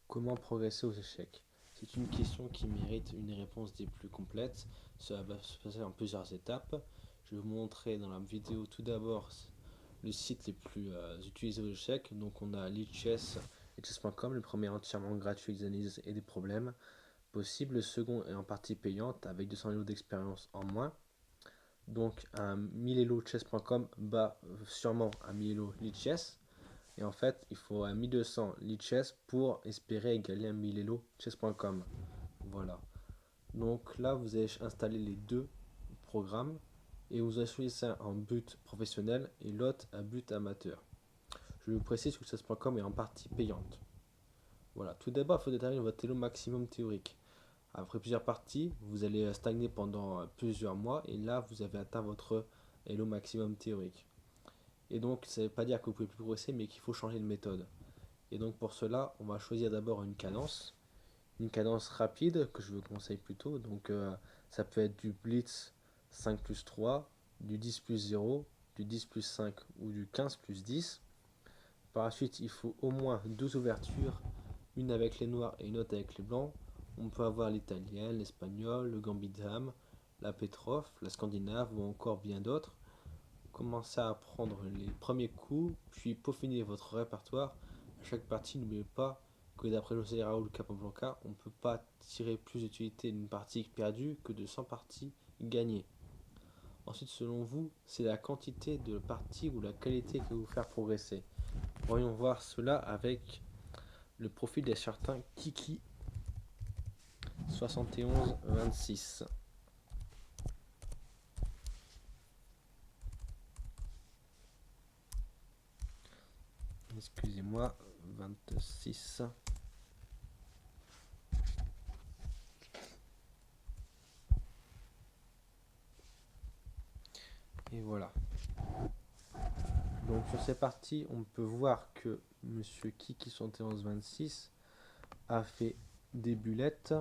Comment progresser aux échecs? C'est une question qui mérite une réponse des plus complètes. Cela va se passer en plusieurs étapes. Je vais vous montrer dans la vidéo tout d'abord le site les plus utilisés aux échecs. Donc on a lichess et chess.com. Le premier entièrement gratuit, des analyses et des problèmes possibles. Le second est en partie payante avec 200 euros d'expérience en moins. Donc un 1000 elo chess.com bat sûrement un 1000 elo lichess. Et en fait, il faut un 1200 lichess pour espérer égaler un 1000 elo chess.com. Voilà. Donc là, vous allez installer les deux programmes et vous allez choisir un but professionnel et l'autre un but amateur. Je vous précise que chess.com est en partie payante. Voilà. Tout d'abord, il faut déterminer votre elo maximum théorique. Après plusieurs parties, vous allez stagner pendant plusieurs mois et là, vous avez atteint votre elo maximum théorique. Et donc, ça ne veut pas dire que vous pouvez plus progresser, mais qu'il faut changer de méthode. Et donc pour cela, on va choisir d'abord une cadence rapide que je vous conseille plutôt. Donc ça peut être du blitz 5 plus 3, du 10 plus 0, du 10 plus 5 ou du 15 plus 10. Par la suite, il faut au moins 12 ouvertures, une avec les noirs et une autre avec les blancs. On peut avoir l'italienne, l'espagnol, le gambit de dame, la Petrov, la scandinave ou encore bien d'autres. Commencez à apprendre les premiers coups, puis peaufiner votre répertoire. À chaque partie, n'oubliez pas que d'après José Raúl Capablanca, on ne peut pas tirer plus d'utilité d'une partie perdue que de 100 parties gagnées. Ensuite, selon vous, c'est la quantité de parties ou la qualité qui va vous faire progresser. Voyons voir cela avec le profil des certains Kiki 71-26. Excusez-moi, 26. Et voilà. Donc sur ces parties, on peut voir que Monsieur Kiki 71-26 a fait des bulettes,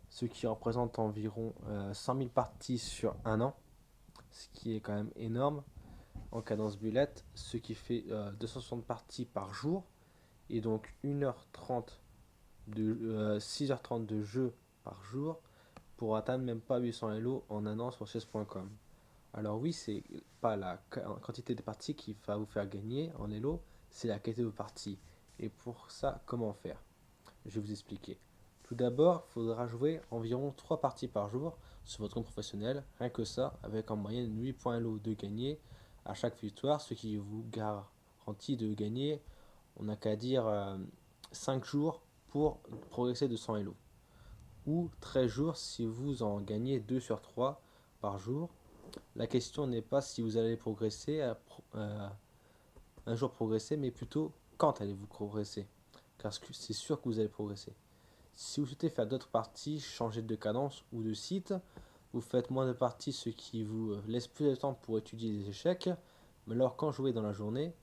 ce qui représente environ 100 000 parties sur un an, ce qui est quand même énorme en cadence bulette, ce qui fait 260 parties par jour, et donc 6h30 de jeu par jour pour atteindre même pas 800 Elo en un an sur chess.com. Alors oui, c'est pas la quantité de parties qui va vous faire gagner en Elo, c'est la qualité de parties. Et pour ça, comment faire? Je vais vous expliquer. Tout d'abord, il faudra jouer environ 3 parties par jour sur votre compte professionnel, rien que ça, avec en moyenne 8 points Elo de gagner à chaque victoire, ce qui vous garantit de gagner, on n'a qu'à dire 5 jours pour progresser de 100 Elo. Ou 13 jours si vous en gagnez 2 sur 3 par jour. La question n'est pas si vous allez progresser, un jour progresser, mais plutôt quand allez-vous progresser. Car c'est sûr que vous allez progresser. Si vous souhaitez faire d'autres parties, changer de cadence ou de site, vous faites moins de parties, ce qui vous laisse plus de temps pour étudier les échecs. Mais alors quand jouez dans la journée,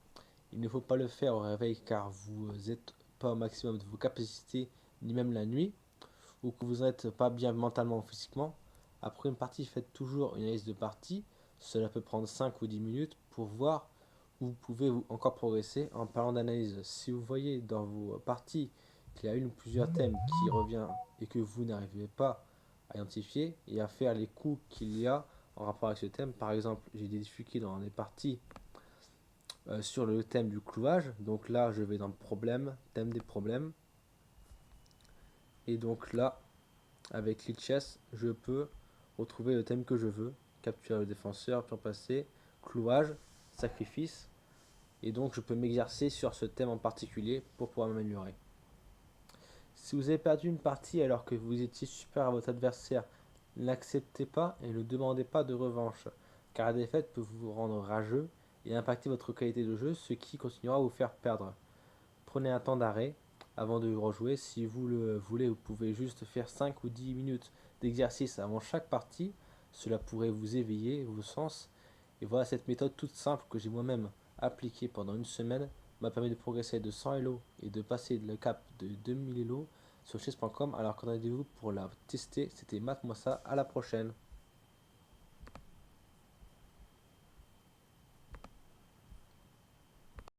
il ne faut pas le faire au réveil car vous n'êtes pas au maximum de vos capacités, ni même la nuit, ou que vous n'êtes pas bien mentalement ou physiquement. Après une partie, faites toujours une analyse de partie. Cela peut prendre 5 ou 10 minutes pour voir où vous pouvez encore progresser en parlant d'analyse. Si vous voyez dans vos parties qu'il y a une ou plusieurs thèmes qui reviennent et que vous n'arrivez pas à identifier et à faire les coups qu'il y a en rapport avec ce thème, par exemple, j'ai des difficultés dans les parties sur le thème du clouage, donc là je vais dans problème, thème des problèmes, et donc là avec Lichess, je peux retrouver le thème que je veux, capturer le défenseur, puis en passer, clouage, sacrifice, et donc je peux m'exercer sur ce thème en particulier pour pouvoir m'améliorer. Si vous avez perdu une partie alors que vous étiez supérieur à votre adversaire, n'acceptez pas et ne demandez pas de revanche, car la défaite peut vous rendre rageux et impacter votre qualité de jeu, ce qui continuera à vous faire perdre. Prenez un temps d'arrêt avant de rejouer. Si vous le voulez, vous pouvez juste faire 5 ou 10 minutes d'exercice avant chaque partie. Cela pourrait vous éveiller vos sens. Et voilà, cette méthode toute simple que j'ai moi-même appliquée pendant une semaine m'a permis de progresser de 100 Elo et de passer le cap de 2000 Elo sur chess.com. Alors qu'en avez-vous pour la tester? C'était Matt Moissa, à la prochaine.